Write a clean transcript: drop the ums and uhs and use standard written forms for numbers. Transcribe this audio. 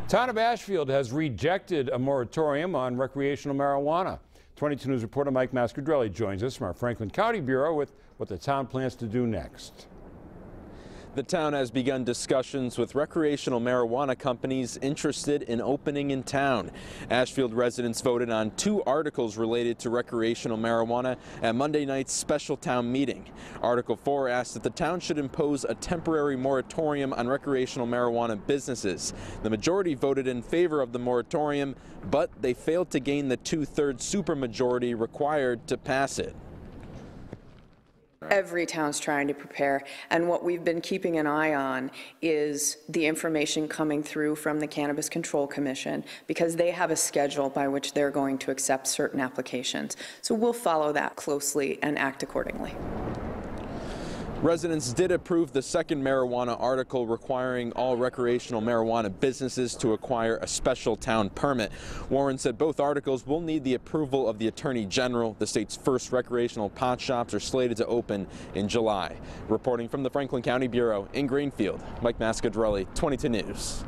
Town of Ashfield has rejected a moratorium on recreational marijuana. 22 News reporter Mike Mascadrelli joins us from our Franklin County Bureau with what the town plans to do next. The town has begun discussions with recreational marijuana companies interested in opening in town. Ashfield residents voted on 2 articles related to recreational marijuana at Monday night's special town meeting. Article 4 asked that the town should impose a temporary moratorium on recreational marijuana businesses. The majority voted in favor of the moratorium, but they failed to gain the 2/3 supermajority required to pass it. Every town's trying to prepare, and what we've been keeping an eye on is the information coming through from the Cannabis Control Commission, because they have a schedule by which they're going to accept certain applications. So we'll follow that closely and act accordingly. Residents did approve the second marijuana article requiring all recreational marijuana businesses to acquire a special town permit. Warren said both articles will need the approval of the Attorney General. The state's first recreational pot shops are slated to open in July. Reporting from the Franklin County Bureau in Greenfield, Mike Mascadrelli, 22 News.